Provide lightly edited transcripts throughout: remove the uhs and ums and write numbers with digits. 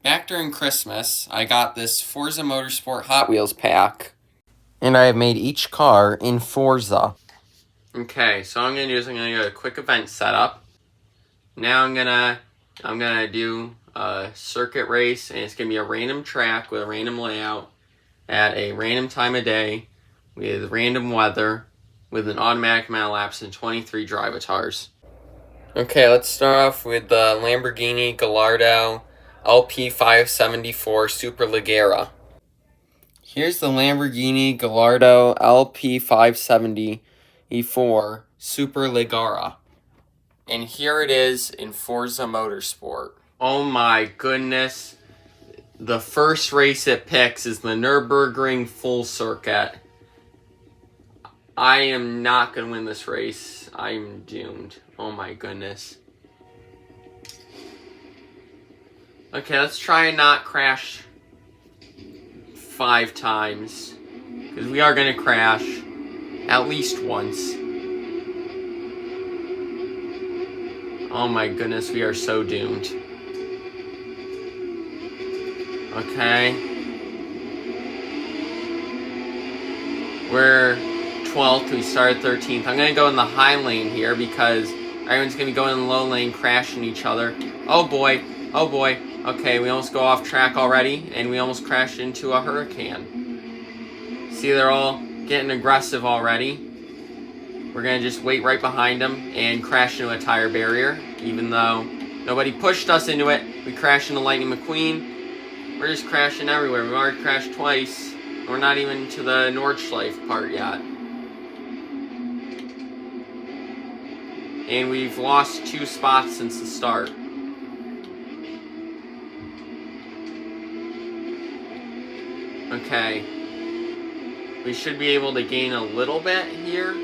Back during Christmas, I got this Forza Motorsport Hot Wheels pack, and I have made each car in Forza. Okay, so I'm gonna do a quick event setup. Now I'm gonna do a circuit race, and it's gonna be a random track with a random layout at a random time of day with random weather with an automatic amount of laps and 23 drivatars. Okay, let's start off with the Lamborghini Gallardo LP574 Superleggera. Here's the Lamborghini Gallardo LP574 Superleggera. And here it is in Forza Motorsport. Oh my goodness. The first race it picks is the Nürburgring Full Circuit. I am not going to win this race. I'm doomed. Oh my goodness. Okay, let's try and not crash 5 times. Because we are going to crash at least once. Oh my goodness, we are so doomed. Okay. We're 12th, we started 13th. I'm going to go in the high lane here because everyone's going to be going in the low lane, crashing each other. Oh boy, oh boy. Okay, we almost go off track already, and we almost crashed into a hurricane. See, they're all getting aggressive already. We're going to just wait right behind them and crash into a tire barrier. Even though nobody pushed us into it, we crashed into Lightning McQueen. We're just crashing everywhere. We've already crashed twice. We're not even to the Nordschleife part yet. And we've lost 2 spots since the start. Okay. We should be able to gain a little bit here.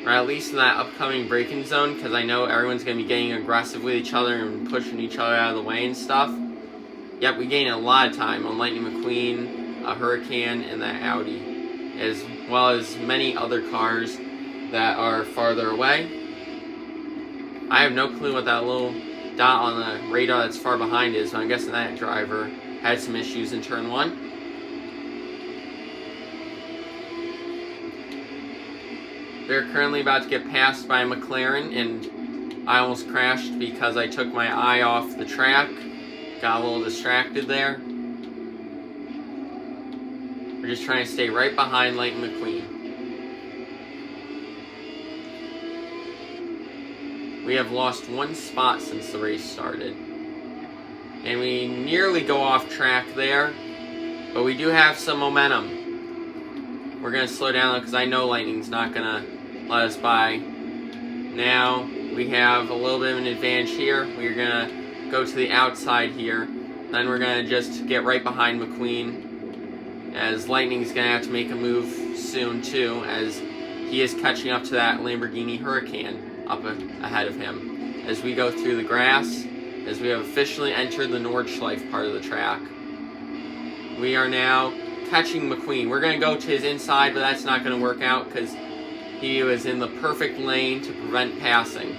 Or at least in that upcoming braking zone, because I know everyone's going to be getting aggressive with each other and pushing each other out of the way and stuff. Yep, we gain a lot of time on Lightning McQueen, a Hurricane, and that Audi, as well as many other cars that are farther away. I have no clue what that little dot on the radar that's far behind is, so I'm guessing that driver had some issues in turn 1. They're currently about to get passed by a McLaren, and I almost crashed because I took my eye off the track. Got a little distracted there. We're just trying to stay right behind Lightning McQueen. We have lost 1 spot since the race started. And we nearly go off track there, but we do have some momentum. We're going to slow down because I know Lightning's not going to let us by. Now we have a little bit of an advantage here. We're going to go to the outside here. Then we're going to just get right behind McQueen, as Lightning's going to have to make a move soon too, as he is catching up to that Lamborghini Hurricane up ahead of him. As we go through the grass, as we have officially entered the Nordschleife part of the track. We are now catching McQueen. We're going to go to his inside, but that's not going to work out because he was in the perfect lane to prevent passing.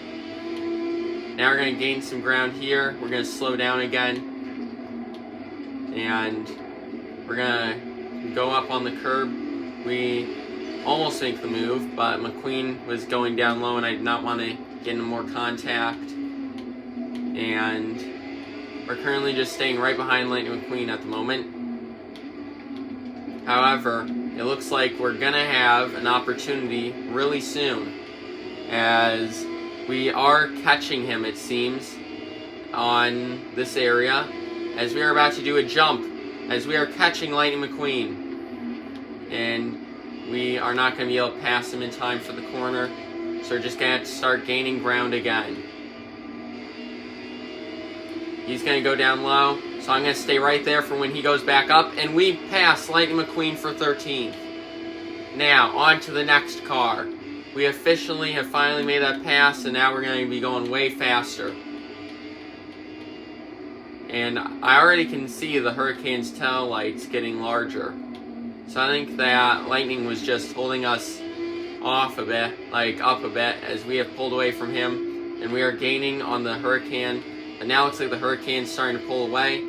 Now we're going to gain some ground here. We're going to slow down again. And we're going to go up on the curb. We almost make the move, but McQueen was going down low and I did not want to get into more contact. And we're currently just staying right behind Lightning McQueen at the moment. However, it looks like we're going to have an opportunity really soon, as we are catching him, it seems, on this area, as we are about to do a jump, as we are catching Lightning McQueen. And we are not going to be able to pass him in time for the corner, so we're just going to have to start gaining ground again. He's going to go down low, so I'm going to stay right there for when he goes back up, and we pass Lightning McQueen for 13th. Now, on to the next car. We officially have finally made that pass, and now we're going to be going way faster. And I already can see the Hurricane's tail lights getting larger. So I think that Lightning was just holding us off a bit, up a bit, as we have pulled away from him, and we are gaining on the Hurricane. But now it looks like the Hurricane's starting to pull away,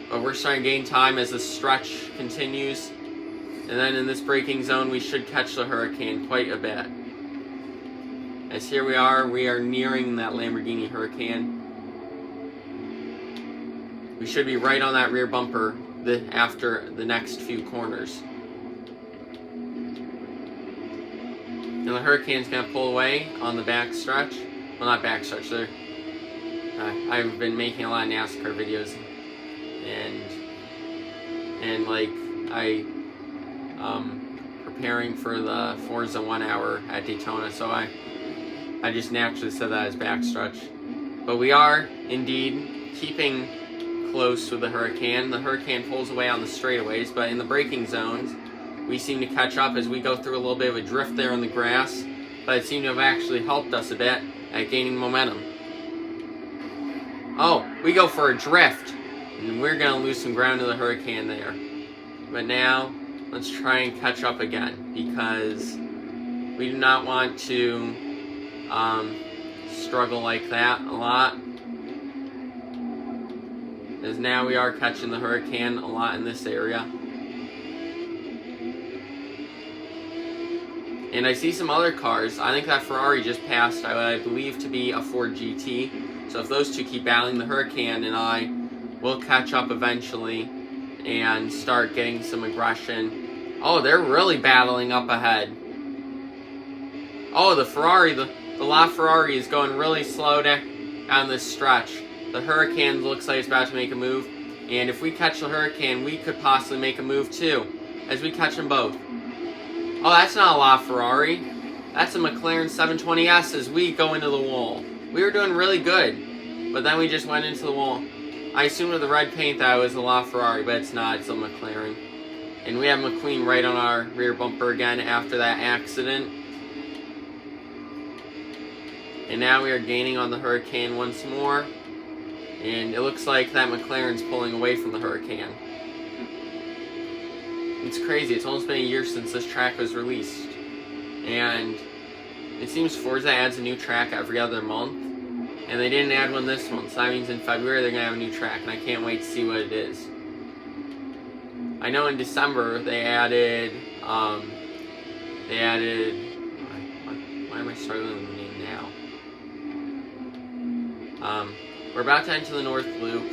But we're starting to gain time as the stretch continues. And then in this braking zone, we should catch the Hurricane quite a bit. As here we are nearing that Lamborghini Hurricane. We should be right on that rear bumper after the next few corners. And the Hurricane's going to pull away on the back stretch. Well, not back stretch. I've been making a lot of NASCAR videos. And like, preparing for the Forza 1 hour at Daytona. So I just naturally said that as backstretch. But we are indeed keeping close with the Hurricane. The Hurricane pulls away on the straightaways, but in the braking zones, we seem to catch up as we go through a little bit of a drift there in the grass. But it seemed to have actually helped us a bit at gaining momentum. Oh, we go for a drift. And we're going to lose some ground to the Hurricane there. But now, let's try and catch up again, because we do not want to struggle like that a lot. As now we are catching the Hurricane a lot in this area. And I see some other cars. I think that Ferrari just passed, I believe, to be a Ford GT. So if those two keep battling, the Hurricane and I will catch up eventually and start getting some aggression. Oh, they're really battling up ahead. Oh, the Ferrari, the LaFerrari is going really slow down this stretch. The Hurricane looks like it's about to make a move. And if we catch the Hurricane, we could possibly make a move too, as we catch them both. Oh, that's not a LaFerrari. That's a McLaren 720S as we go into the wall. We were doing really good, but then we just went into the wall. I assumed with the red paint that it was a LaFerrari, but it's not. It's a McLaren. And we have McQueen right on our rear bumper again after that accident. And now we are gaining on the Hurricane once more. And it looks like that McLaren's pulling away from the Hurricane. It's crazy. It's almost been a year since this track was released. And it seems Forza adds a new track every other month. And they didn't add one this month, so that means in February they're going to have a new track, and I can't wait to see what it is. I know in December they added, why am I struggling with the name now? We're about to enter the North Loop.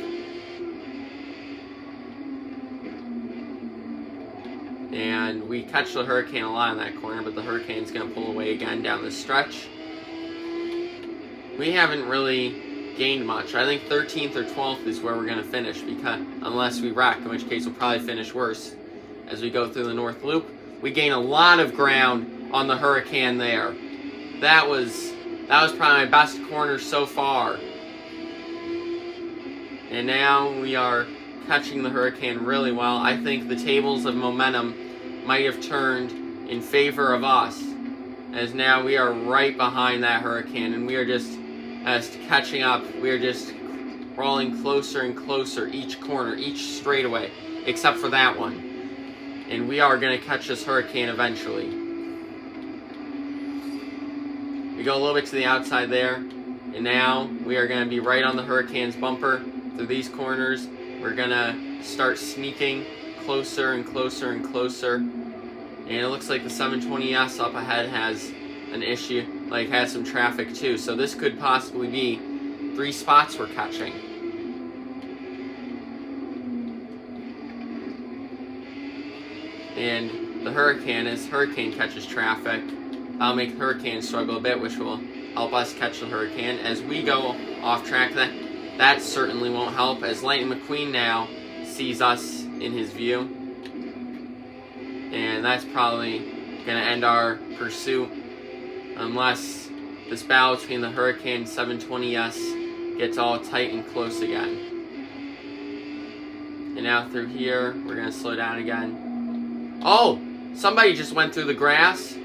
And we catch the Hurricane a lot in that corner, but the Hurricane's going to pull away again down the stretch. We haven't really gained much. I think 13th or 12th is where we're going to finish, because unless we wreck, in which case we'll probably finish worse. As we go through the North Loop, we gain a lot of ground on the Hurricane there. That was probably my best corner so far. And now we are catching the Hurricane really well. I think the tables of momentum might have turned in favor of us, as now we are right behind that Hurricane, and we are just catching up. We are just rolling closer and closer each corner, each straightaway, except for that one. And we are going to catch this Hurricane eventually. We go a little bit to the outside there, and now we are going to be right on the Hurricane's bumper through these corners. We're going to start sneaking closer and closer and closer. And it looks like the 720S up ahead has an issue, like has some traffic too. So this could possibly be 3 spots we're catching. And the Hurricane, as Hurricane catches traffic, that'll make Hurricane struggle a bit, which will help us catch the Hurricane. As we go off track, that certainly won't help, as Lightning McQueen now sees us in his view. And that's probably going to end our pursuit unless this battle between the Hurricane and 720S gets all tight and close again. And now through here, we're going to slow down again. Oh! Somebody just went through the grass.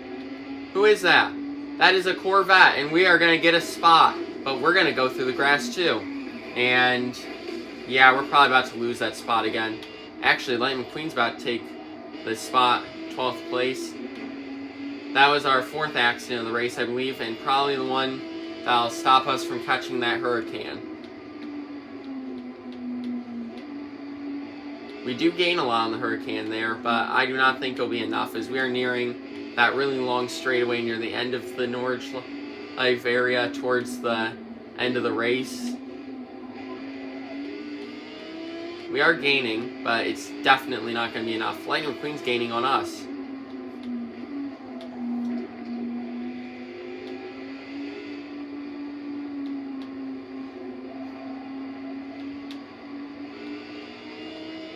Who is that? That is a Corvette, and we are going to get a spot. But we're going to go through the grass too. And yeah, we're probably about to lose that spot again. Actually, Lightning McQueen's about to take the spot, 12th place. That was our 4th accident of the race, I believe, and probably the one that'll stop us from catching that Hurricane. We do gain a lot on the Hurricane there, but I do not think it'll be enough as we are nearing that really long straightaway near the end of the Norwich Life area towards the end of the race. We are gaining, but it's definitely not going to be enough. Lightning McQueen's gaining on us.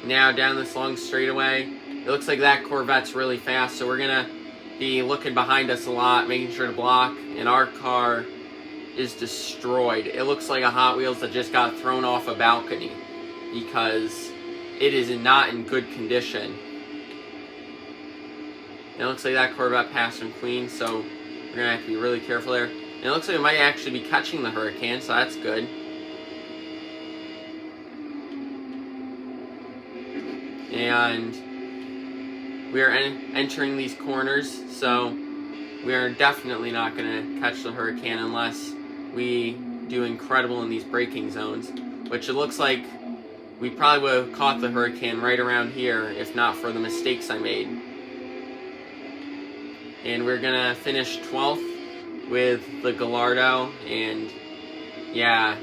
Now down this long straightaway, it looks like that Corvette's really fast, so we're going to be looking behind us a lot, making sure to block, and our car is destroyed. It looks like a Hot Wheels that just got thrown off a balcony because it is not in good condition. And it looks like that Corvette passed McQueen, so we're going to have to be really careful there. And it looks like we might actually be catching the Hurricane, so that's good. And we are entering these corners, so we are definitely not going to catch the Hurricane unless we do incredible in these braking zones, which it looks like we probably would have caught the Hurricane right around here if not for the mistakes I made. And we're going to finish 12th with the Gallardo, and yeah,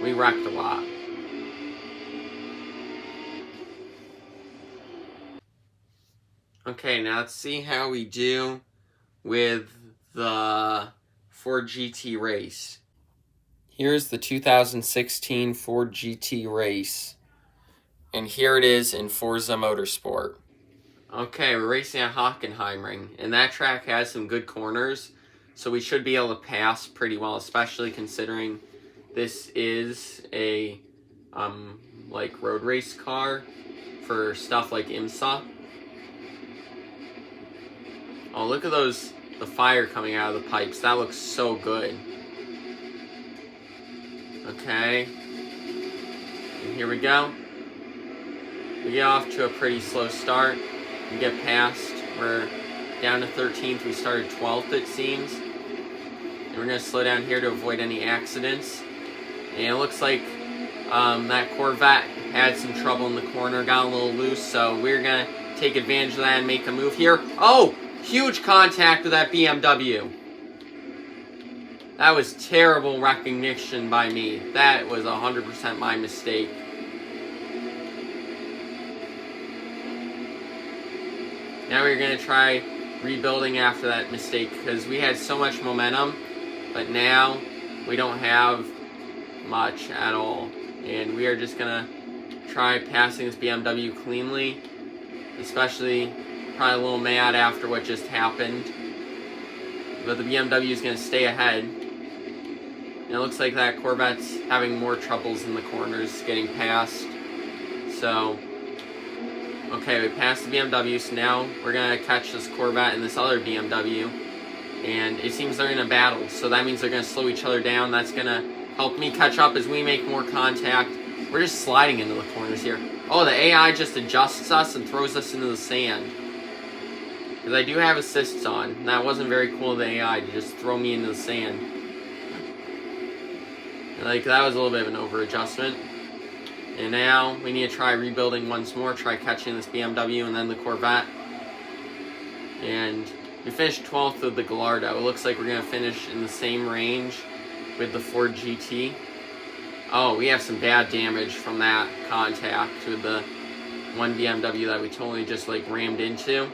we wrecked a lot. Okay, now let's see how we do with the Ford GT race. Here's the 2016 Ford GT race, and here it is in Forza Motorsport. Okay, we're racing at Hockenheimring, and that track has some good corners, so we should be able to pass pretty well, especially considering this is a like road race car for stuff like IMSA. Oh, look at those, the fire coming out of the pipes. That looks so good. Okay. And here we go. We get off to a pretty slow start. We get past. We're down to 13th. We started 12th, it seems. And we're going to slow down here to avoid any accidents. And it looks like that Corvette had some trouble in the corner, got a little loose. So we're going to take advantage of that and make a move here. Oh! Huge contact with that BMW. That was terrible recognition by me. That was 100% my mistake. Now we're going to try rebuilding after that mistake because we had so much momentum, but now we don't have much at all. And we are just going to try passing this BMW cleanly, especially probably a little mad after what just happened. But the BMW is going to stay ahead. And it looks like that Corvette's having more troubles in the corners getting past. So, okay, we passed the BMW, so now we're going to catch this Corvette and this other BMW. And it seems they're in a battle, so that means they're going to slow each other down. That's going to help me catch up as we make more contact. We're just sliding into the corners here. Oh, the AI just adjusts us and throws us into the sand. Because I do have assists on, and that wasn't very cool of the AI to just throw me into the sand. Like, that was a little bit of an over-adjustment. And now, we need to try rebuilding once more, try catching this BMW and then the Corvette. And we finished 12th with the Gallardo. It looks like we're going to finish in the same range with the Ford GT. Oh, we have some bad damage from that contact with the one BMW that we totally just, like, rammed into.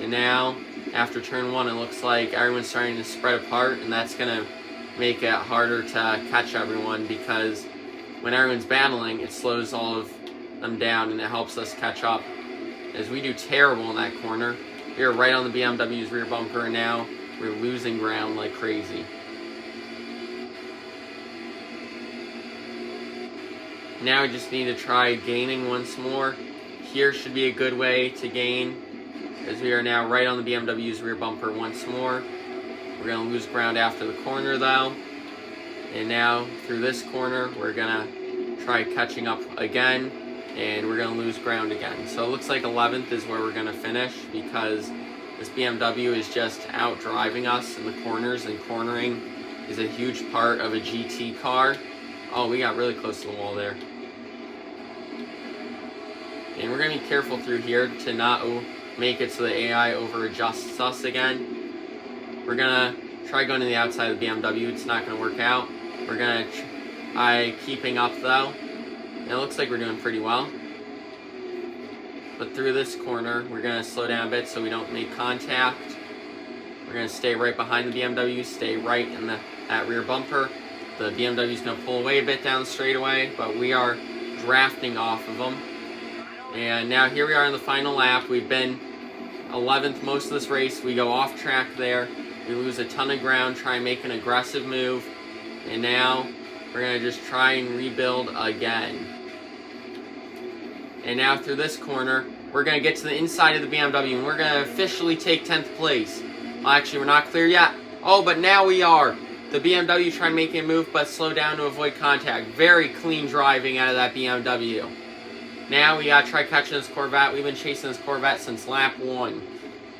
And now, after turn 1, it looks like everyone's starting to spread apart, and that's going to make it harder to catch everyone because when everyone's battling, it slows all of them down and it helps us catch up. As we do terrible in that corner, we are right on the BMW's rear bumper, and now we're losing ground like crazy. Now we just need to try gaining once more. Here should be a good way to gain, as we are now right on the BMW's rear bumper once more. We're going to lose ground after the corner though. And now through this corner, we're going to try catching up again, and we're going to lose ground again. So it looks like 11th is where we're going to finish because this BMW is just out driving us in the corners, and cornering is a huge part of a GT car. Oh, we got really close to the wall there. And we're going to be careful through here to not make it so the AI over adjusts us again. We're going to try going to the outside of the BMW. It's not going to work out. We're going to try keeping up though. And it looks like we're doing pretty well. But through this corner, we're going to slow down a bit so we don't make contact. We're going to stay right behind the BMW, stay right in that rear bumper. The BMW is going to pull away a bit down the straightaway, but we are drafting off of them. And now here we are in the final lap. We've been 11th most of this race. We go off track there. We lose a ton of ground, try and make an aggressive move. And now we're going to just try and rebuild again. And now through this corner, we're going to get to the inside of the BMW and we're going to officially take 10th place. Well, actually, we're not clear yet. Oh, but now we are. The BMW trying to make a move, but slow down to avoid contact. Very clean driving out of that BMW. Now we gotta try catching this Corvette. We've been chasing this Corvette since lap 1.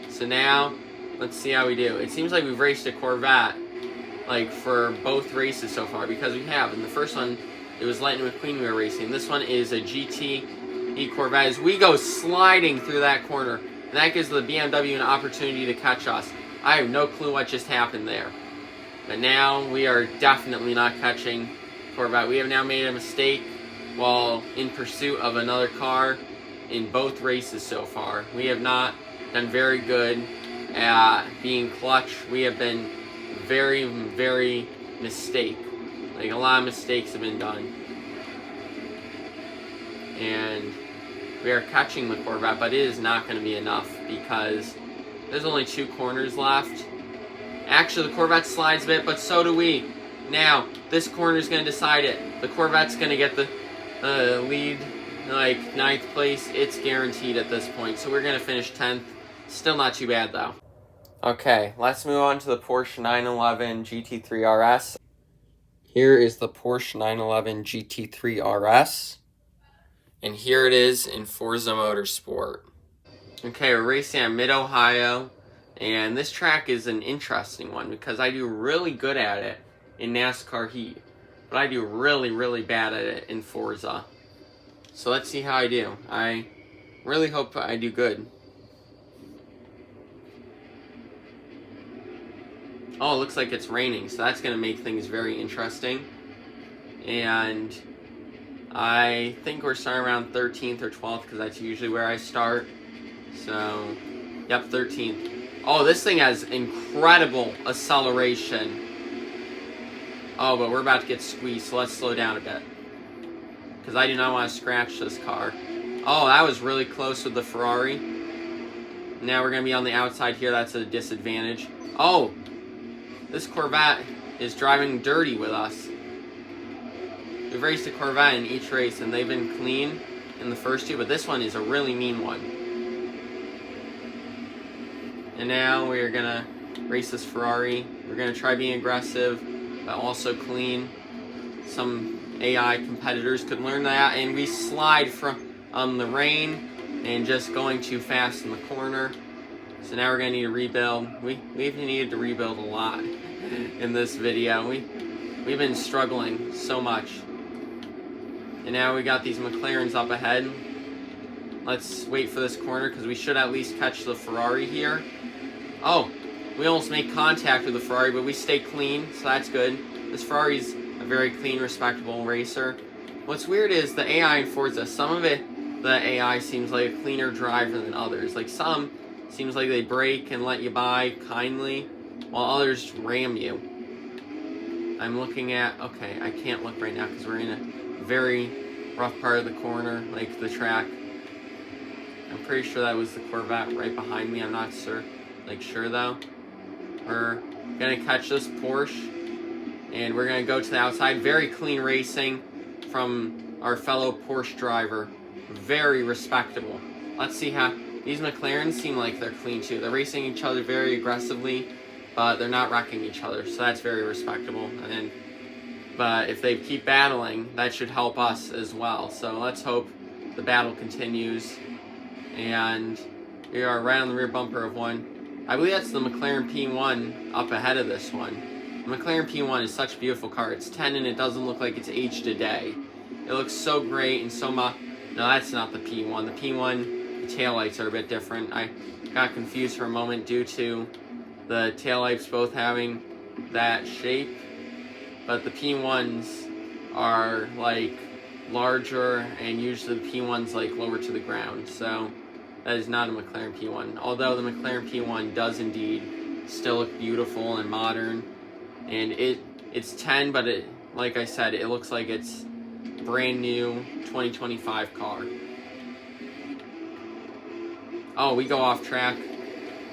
So now, let's see how we do. It seems like we've raced a Corvette, like, for both races so far, because we have. In the first one, it was Lightning McQueen we were racing. This one is a GT Corvette. As we go sliding through that corner, and that gives the BMW an opportunity to catch us. I have no clue what just happened there. But now we are definitely not catching Corvette. We have now made a mistake while in pursuit of another car in both races so far. We have not done very good at being clutch. We have been very, very mistake. Like, a lot of mistakes have been done. And we are catching the Corvette, but it is not going to be enough because there's only 2 corners left. Actually, the Corvette slides a bit, but so do we. Now, this corner is going to decide it. The Corvette's going to get the lead, like 9th place. It's guaranteed at this point. So we're going to finish 10th. Still not too bad, though. Okay, let's move on to the Porsche 911 GT3 RS. Here is the Porsche 911 GT3 RS. And here it is in Forza Motorsport. Okay, we're racing at Mid-Ohio. And this track is an interesting one because I do really good at it in NASCAR Heat. But I do really, really bad at it in Forza. So let's see how I do. I really hope I do good. Oh, it looks like it's raining, so that's going to make things very interesting. And I think we're starting around 13th or 12th because that's usually where I start. So, yep, 13th. Oh, this thing has incredible acceleration. Oh, but we're about to get squeezed, so let's slow down a bit. Because I do not want to scratch this car. Oh, that was really close with the Ferrari. Now we're going to be on the outside here. That's a disadvantage. Oh, this Corvette is driving dirty with us. We've raced a Corvette in each race, and they've been clean in the first 2, but this one is a really mean one. And now we're going to race this Ferrari. We're going to try being aggressive, but also clean. Some AI competitors could learn that. And we slide from the rain and just going too fast in the corner. So now we're going to need to rebuild. We've needed to rebuild a lot in this video. We've been struggling so much. And now we got these McLarens up ahead. Let's wait for this corner because we should at least catch the Ferrari here. Oh, we almost make contact with the Ferrari, but we stay clean, so that's good. This Ferrari's a very clean, respectable racer. What's weird is the AI in Forza, some of it, the AI seems like a cleaner driver than others. Like some, seems like they brake and let you by kindly, while others ram you. I'm looking at, okay, I can't look right now because we're in a very rough part of the corner, like the track. I'm pretty sure that was the Corvette right behind me. I'm not sure though. We're gonna catch this Porsche and we're gonna go to the outside. Very clean racing from our fellow Porsche driver. Very respectable. Let's see how these McLarens seem like they're clean too. They're racing each other very aggressively, but they're not wrecking each other, so that's very respectable. But if they keep battling, that should help us as well. So let's hope the battle continues. And we are right on the rear bumper of one. I believe that's the McLaren P1 up ahead of this one. The McLaren P1 is such a beautiful car. It's 10 and it doesn't look like it's aged a day. It looks so great and so No, that's not the P1. The P1, the taillights are a bit different. I got confused for a moment due to the taillights both having that shape, but the P1s are like larger, and usually the P1's like lower to the ground, so that is not a McLaren P1. Although the McLaren P1 does indeed still look beautiful and modern, and it's 10, but it, like I said, it looks like it's brand new 2025 car. Oh, we go off track,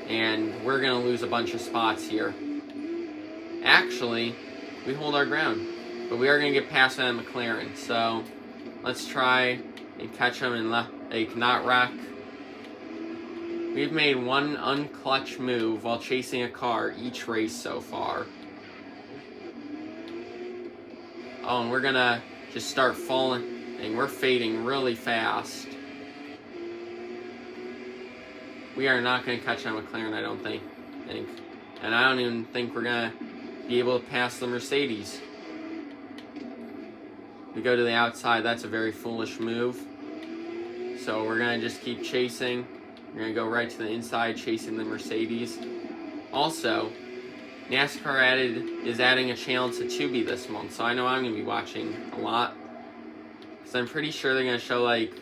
and we're gonna lose a bunch of spots here. Actually, we hold our ground, but we are gonna get past that McLaren, so let's try and catch them and they cannot wreck. We've made one unclutch move while chasing a car each race so far. Oh, and we're gonna just start falling, and we're fading really fast. We are not gonna catch that McLaren, I don't think. And I don't even think we're gonna be able to pass the Mercedes. We go to the outside, that's a very foolish move. So we're gonna just keep chasing. We're gonna go right to the inside, chasing the Mercedes. Also, NASCAR is adding a channel to Tubi this month, so I know I'm gonna be watching a lot. Because I'm pretty sure they're gonna show like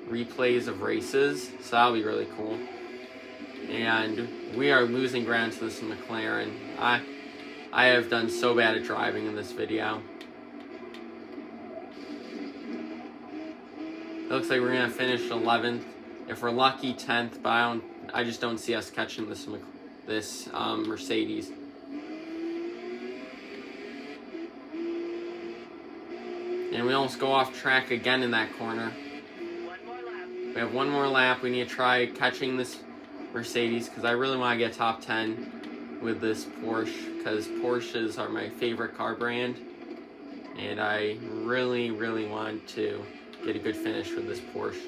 replays of races, so that'll be really cool. And we are losing ground to this McLaren. I have done so bad at driving in this video. It looks like we're gonna finish 11th. If we're lucky, 10th. But I just don't see us catching this Mercedes. And we almost go off track again in that corner. We have one more lap. We need to try catching this Mercedes because I really want to get top 10 with this Porsche, because Porsches are my favorite car brand, and I really, really want to get a good finish with this Porsche.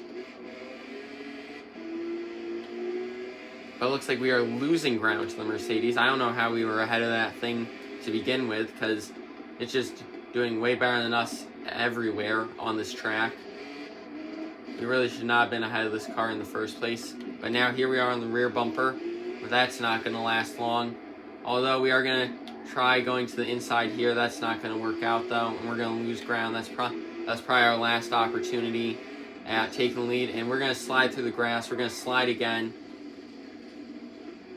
But it looks like we are losing ground to the Mercedes. I don't know how we were ahead of that thing to begin with, because it's just doing way better than us everywhere on this track. We really should not have been ahead of this car in the first place. But now here we are on the rear bumper. But that's not going to last long. Although we are going to try going to the inside here. That's not going to work out though. And we're going to lose ground. That's probably our last opportunity at taking the lead. And we're going to slide through the grass. We're going to slide again.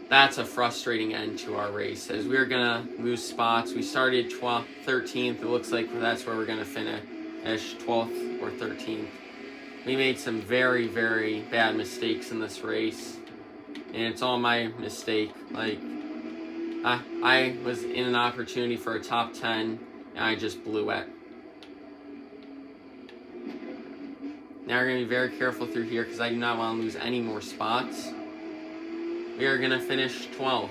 That's a frustrating end to our race, as we're going to lose spots. We started 12th, 13th. It looks like that's where we're going to finish, 12th or 13th. We made some very, very bad mistakes in this race, and it's all my mistake. Like, I was in an opportunity for a top 10, and I just blew it. Now we're going to be very careful through here, because I do not want to lose any more spots. We are going to finish 12th.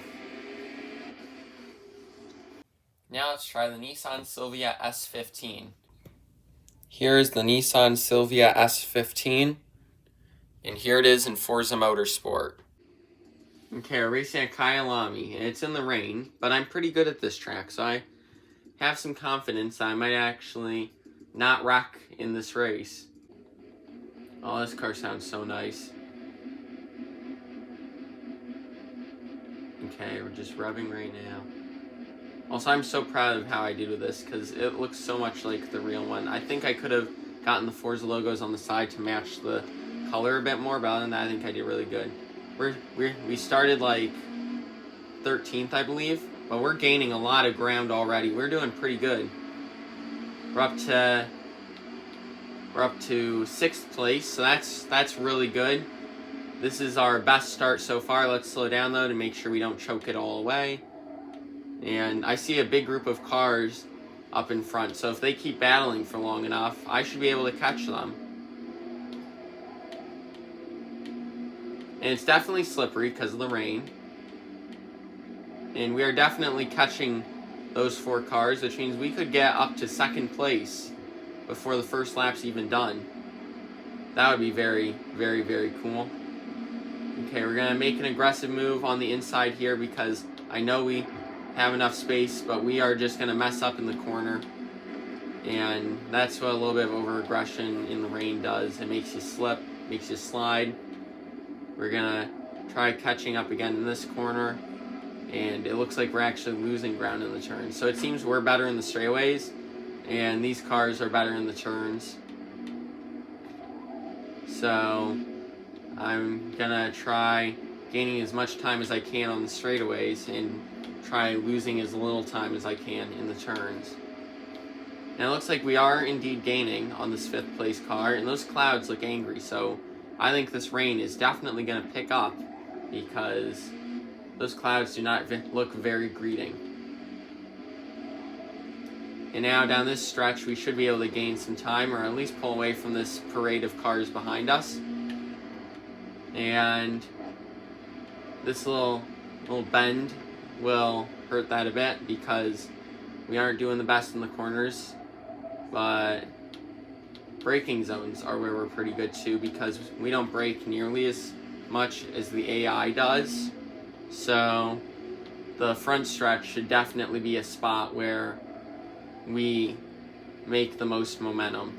Now let's try the Nissan Silvia S15. Here is the Nissan Silvia S15. And here it is in Forza Motorsport. Okay, we're racing at Kyalami, and it's in the rain, but I'm pretty good at this track, so I have some confidence I might actually not wreck in this race. Oh, this car sounds so nice. Okay, we're just revving right now. Also, I'm so proud of how I did with this, because it looks so much like the real one. I think I could have gotten the Forza logos on the side to match the color a bit more, but other than that, I think I did really good. We started like 13th, I believe, but we're gaining a lot of ground already. We're doing pretty good. We're up to 6th place, so that's really good. This is our best start so far. Let's slow down though to make sure we don't choke it all away. And I see a big group of cars up in front, so if they keep battling for long enough, I should be able to catch them. And it's definitely slippery because of the rain. And we are definitely catching those 4 cars, which means we could get up to 2nd place before the first lap's even done. That would be very, very, very cool. Okay, we're going to make an aggressive move on the inside here because I know we have enough space, but we are just going to mess up in the corner. And that's what a little bit of over-aggression in the rain does. It makes you slip, makes you slide. We're gonna try catching up again in this corner, and it looks like we're actually losing ground in the turns. So it seems we're better in the straightaways, and these cars are better in the turns. So I'm gonna try gaining as much time as I can on the straightaways and try losing as little time as I can in the turns. And it looks like we are indeed gaining on this 5th place car, and those clouds look angry, so I think this rain is definitely going to pick up because those clouds do not look very greeting. And now down this stretch we should be able to gain some time, or at least pull away from this parade of cars behind us. And this little bend will hurt that a bit because we aren't doing the best in the corners, but braking zones are where we're pretty good too because we don't brake nearly as much as the AI does. So the front stretch should definitely be a spot where we make the most momentum.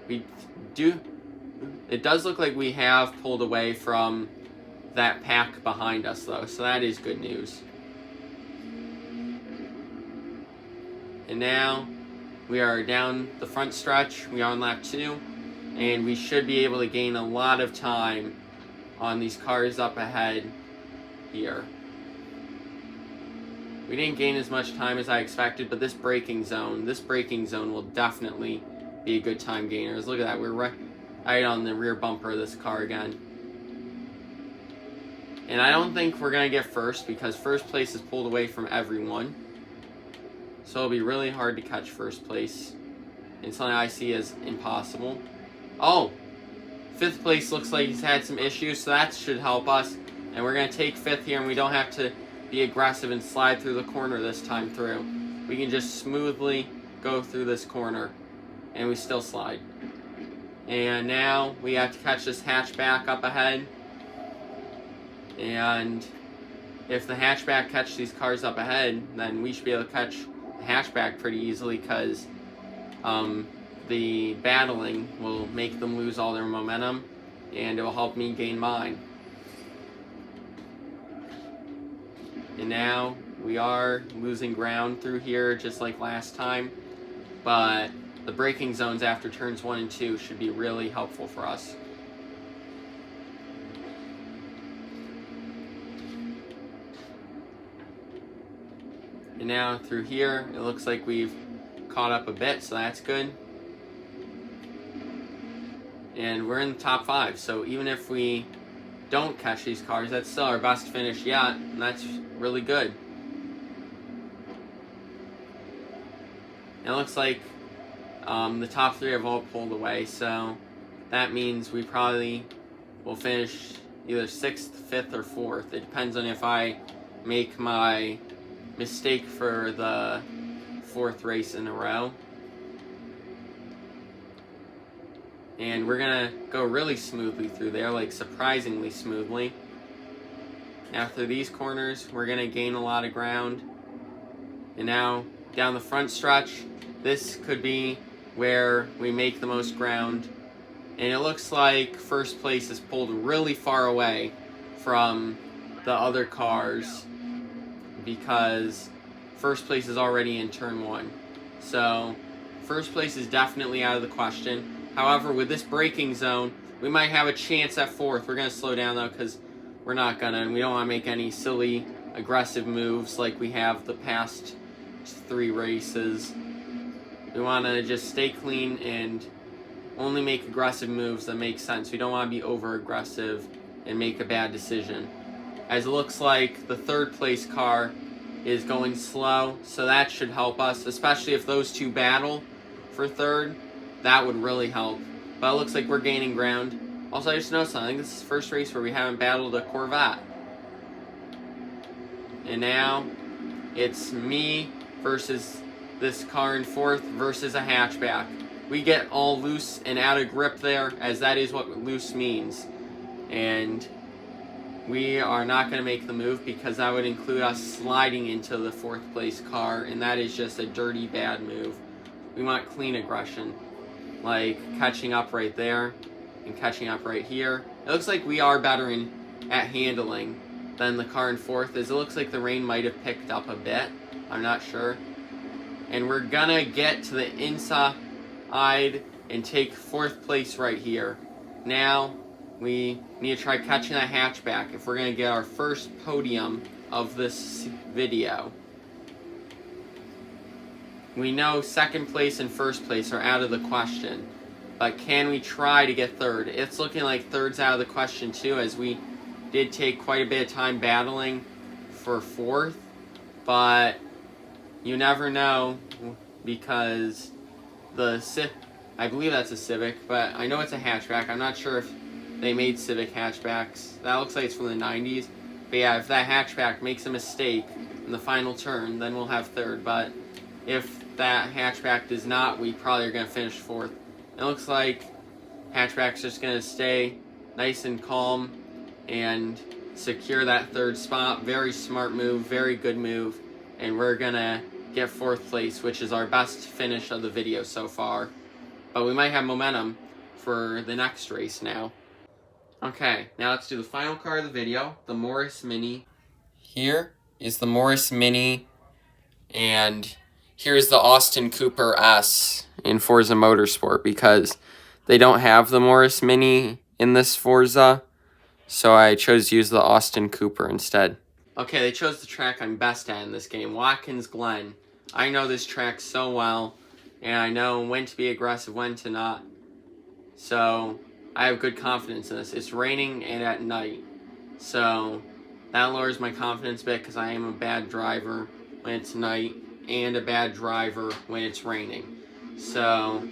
It does look like we have pulled away from that pack behind us though, so that is good news. And now we are down the front stretch. We are on lap 2, and we should be able to gain a lot of time on these cars up ahead here. We didn't gain as much time as I expected, but this braking zone will definitely be a good time gainer. Look at that, we're right on the rear bumper of this car again. And I don't think we're gonna get first because first place is pulled away from everyone. So it'll be really hard to catch first place. It's something I see as impossible. Oh! 5th place looks like he's had some issues, so that should help us. And we're going to take 5th here, and we don't have to be aggressive and slide through the corner this time through. We can just smoothly go through this corner, and we still slide. And now we have to catch this hatchback up ahead. And if the hatchback catches these cars up ahead, then we should be able to catch hatchback pretty easily because the battling will make them lose all their momentum and it will help me gain mine. And now we are losing ground through here just like last time, but the braking zones after turns 1 and 2 should be really helpful for us. And now through here, it looks like we've caught up a bit, so that's good. And we're in the top 5, so even if we don't catch these cars, that's still our best finish yet, and that's really good. And it looks like the top 3 have all pulled away, so that means we probably will finish either 6th, 5th, or 4th. It depends on if I make my mistake for the 4th race in a row. And we're gonna go really smoothly through there, like surprisingly smoothly. After these corners, we're gonna gain a lot of ground. And now down the front stretch, this could be where we make the most ground. And it looks like first place is pulled really far away from the other cars because first place is already in turn 1. So first place is definitely out of the question. However, with this braking zone, we might have a chance at 4th. We're going to slow down though because we're not going to, and we don't want to make any silly aggressive moves like we have the past 3 races. We want to just stay clean and only make aggressive moves that make sense. We don't want to be over aggressive and make a bad decision. As it looks like the 3rd place car is going slow, so that should help us, especially if those 2 battle for 3rd. That would really help. But it looks like we're gaining ground. Also, I just noticed something. I think this is the first race where we haven't battled a Corvette. And now it's me versus this car in 4th versus a hatchback. We get all loose and out of grip there, as that is what loose means. And we are not going to make the move because that would include us sliding into the 4th place car, and that is just a dirty, bad move. We want clean aggression, like catching up right there and catching up right here. It looks like we are better at handling than the car in 4th, as it looks like the rain might have picked up a bit. I'm not sure. And we're going to get to the inside and take 4th place right here. Now, we need to try catching that hatchback if we're going to get our first podium of this video. We know 2nd place and 1st place are out of the question, but can we try to get 3rd? It's looking like 3rd's out of the question too, as we did take quite a bit of time battling for 4th, but you never know, because I believe that's a Civic, but I know it's a hatchback. I'm not sure if they made Civic hatchbacks. That looks like it's from the 90s. But yeah, if that hatchback makes a mistake in the final turn, then we'll have 3rd. But if that hatchback does not, we probably are going to finish 4th. It looks like hatchback's just going to stay nice and calm and secure that 3rd spot. Very smart move, very good move. And we're going to get 4th place, which is our best finish of the video so far. But we might have momentum for the next race now. Okay, now let's do the final car of the video, the Morris Mini. Here is the Morris Mini, and here's the Austin Cooper S in Forza Motorsport, because they don't have the Morris Mini in this Forza, so I chose to use the Austin Cooper instead. Okay, they chose the track I'm best at in this game, Watkins Glen. I know this track so well, and I know when to be aggressive, when to not. So I have good confidence in this. It's raining and at night, so that lowers my confidence a bit because I am a bad driver when it's night and a bad driver when it's raining. So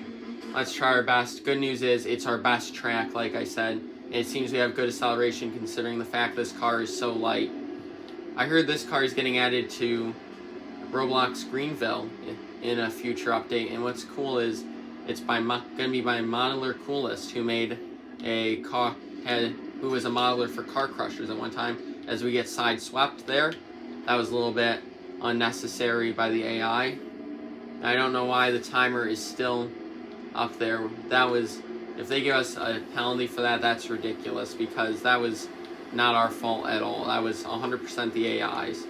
let's try our best. Good news is it's our best track, like I said. And it seems we have good acceleration considering the fact this car is so light. I heard this car is getting added to Roblox Greenville in a future update, and what's cool is it's going to be by Modeler Coolest, who made a car, who was a modeler for Car Crushers at one time. As we get sideswept there, that was a little bit unnecessary by the AI. I don't know why the timer is still up there. That was, if they give us a penalty for that, that's ridiculous, because that was not our fault at all. That was 100% the AI's.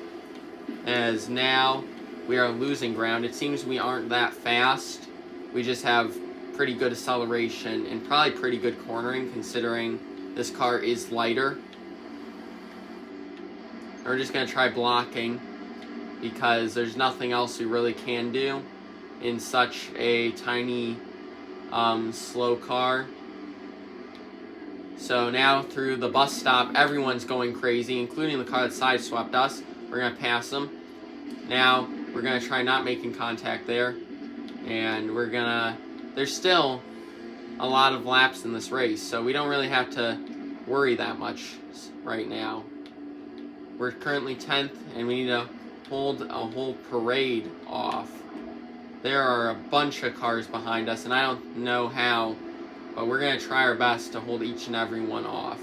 As now we are losing ground. It seems we aren't that fast. We just have pretty good acceleration and probably pretty good cornering, considering this car is lighter. We're just going to try blocking, because there's nothing else we really can do in such a tiny, slow car. So now through the bus stop, everyone's going crazy, including the car that sideswept us. We're going to pass them. Now we're going to try not making contact there. And we're going to... There's still a lot of laps in this race, so we don't really have to worry that much right now. We're currently 10th, and we need to hold a whole parade off. There are a bunch of cars behind us, and I don't know how, but we're going to try our best to hold each and every one off.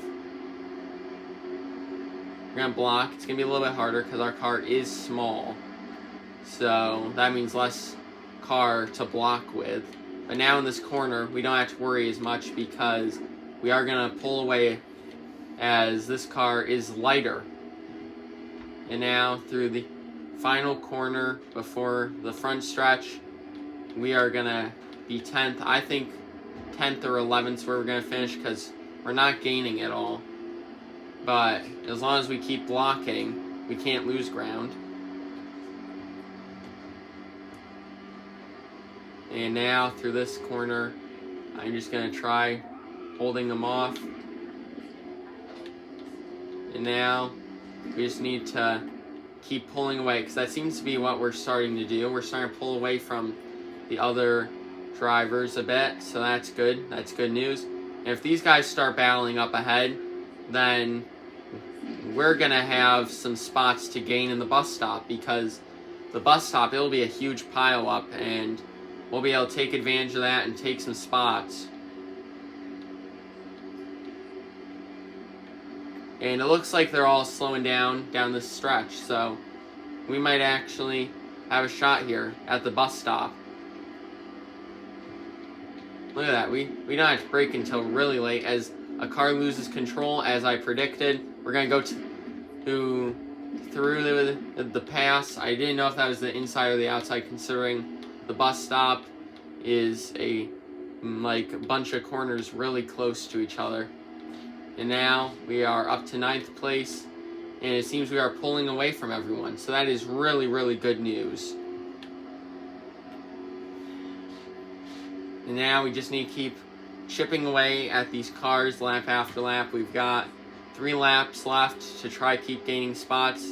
We're going to block. It's going to be a little bit harder because our car is small. So that means less car to block with. But now in this corner, we don't have to worry as much because we are going to pull away as this car is lighter. And now through the final corner before the front stretch, we are going to be 10th. I think 10th or 11th is where we're going to finish because we're not gaining at all. But as long as we keep blocking, we can't lose ground. And now through this corner, I'm just going to try holding them off. And now we just need to keep pulling away, because that seems to be what we're starting to do. We're starting to pull away from the other drivers a bit, so that's good. That's good news. And if these guys start battling up ahead, then we're going to have some spots to gain in the bus stop, because the bus stop, it'll be a huge pile up, and we'll be able to take advantage of that and take some spots. And it looks like they're all slowing down this stretch, so we might actually have a shot here at the bus stop. Look at that, we don't have to brake until really late as a car loses control, as I predicted. We're going to go through the pass. I didn't know if that was the inside or the outside, considering the bus stop is a bunch of corners really close to each other. And now we are up to 9th place, and it seems we are pulling away from everyone. So that is really, really good news. And now we just need to keep chipping away at these cars lap after lap. We've got 3 laps left to try keep gaining spots.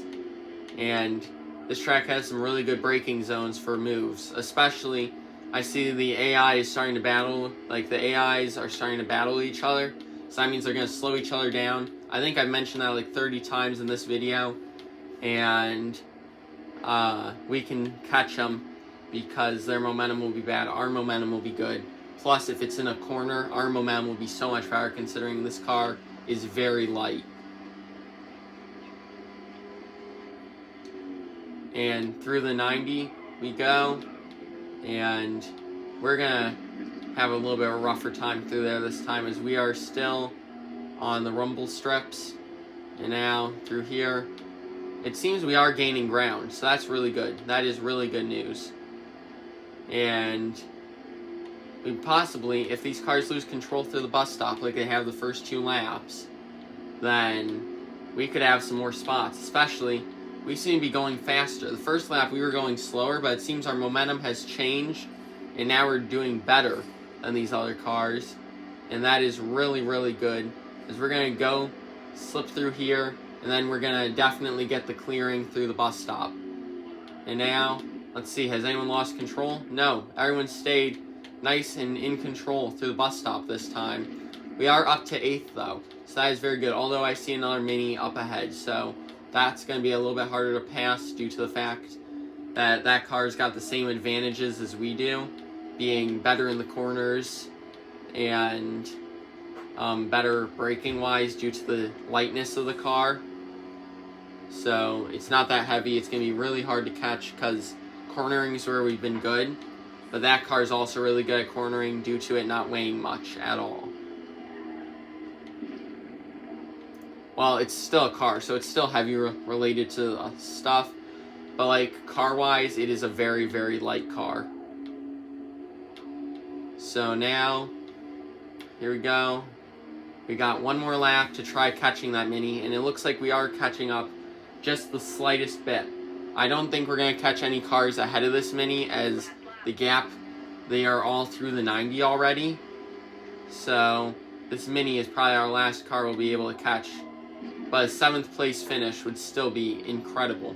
And this track has some really good braking zones for moves. Especially, I see the AI is starting to battle, the AIs are starting to battle each other. So that means they're going to slow each other down. I think I've mentioned that 30 times in this video. And we can catch them because their momentum will be bad. Our momentum will be good. Plus, if it's in a corner, our momentum will be so much better considering this car is very light. And through the 90 we go. And we're going to have a little bit of a rougher time through there this time, as we are still on the rumble strips. And now through here, it seems we are gaining ground, so that's really good. That is really good news. And we possibly, if these cars lose control through the bus stop like they have the first 2 laps, then we could have some more spots. Especially, we seem to be going faster. The first lap we were going slower, but it seems our momentum has changed, and now we're doing better than these other cars. And that is really, really good, as we're going to go slip through here, and then we're going to definitely get the clearing through the bus stop. And now, let's see, has anyone lost control? No, everyone stayed nice and in control through the bus stop this time. We are up to 8th though, so that is very good, although I see another Mini up ahead, so that's going to be a little bit harder to pass due to the fact that that car's got the same advantages as we do, being better in the corners and better braking wise due to the lightness of the car. So it's not that heavy. It's going to be really hard to catch because cornering is where we've been good, but that car is also really good at cornering due to it not weighing much at all. Well, it's still a car, so it's still heavy related to stuff, but car wise, it is a very, very light car. So now, here we go. We got 1 more lap to try catching that Mini, and it looks like we are catching up just the slightest bit. I don't think we're going to catch any cars ahead of this Mini, as the gap, they are all through the 90 already. So this Mini is probably our last car we'll be able to catch. But a 7th place finish would still be incredible.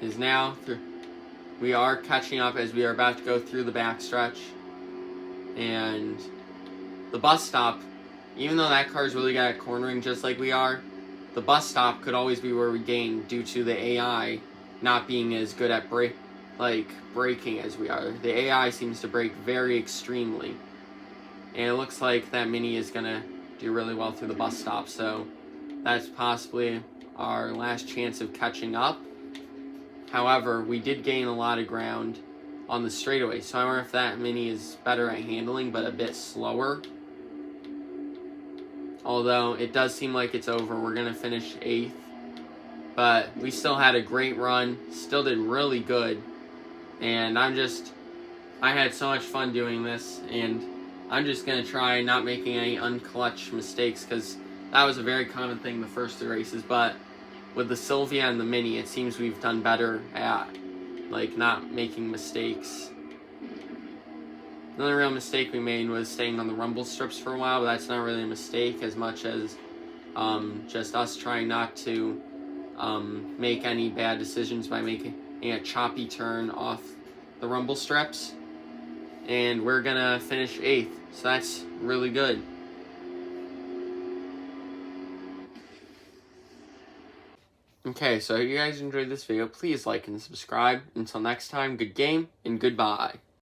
Is now through. We are catching up as we are about to go through the backstretch. And the bus stop, even though that car is really good at cornering just like we are, the bus stop could always be where we gain due to the AI not being as good at braking as we are. The AI seems to brake very extremely. And it looks like that Mini is going to do really well through the bus stop, so that's possibly our last chance of catching up. However, we did gain a lot of ground on the straightaway, so I wonder if that Mini is better at handling but a bit slower. Although it does seem like it's over. We're going to finish 8th. But we still had a great run. Still did really good. And I had so much fun doing this. And I'm just going to try not making any unclutch mistakes, because that was a very common thing the first 3 races. But with the Sylvia and the Mini, it seems we've done better at not making mistakes. The only real mistake we made was staying on the rumble strips for a while, but that's not really a mistake as much as just us trying not to make any bad decisions by making a choppy turn off the rumble strips. And we're gonna finish 8th, so that's really good. Okay, so if you guys enjoyed this video, please like and subscribe. Until next time, good game and goodbye.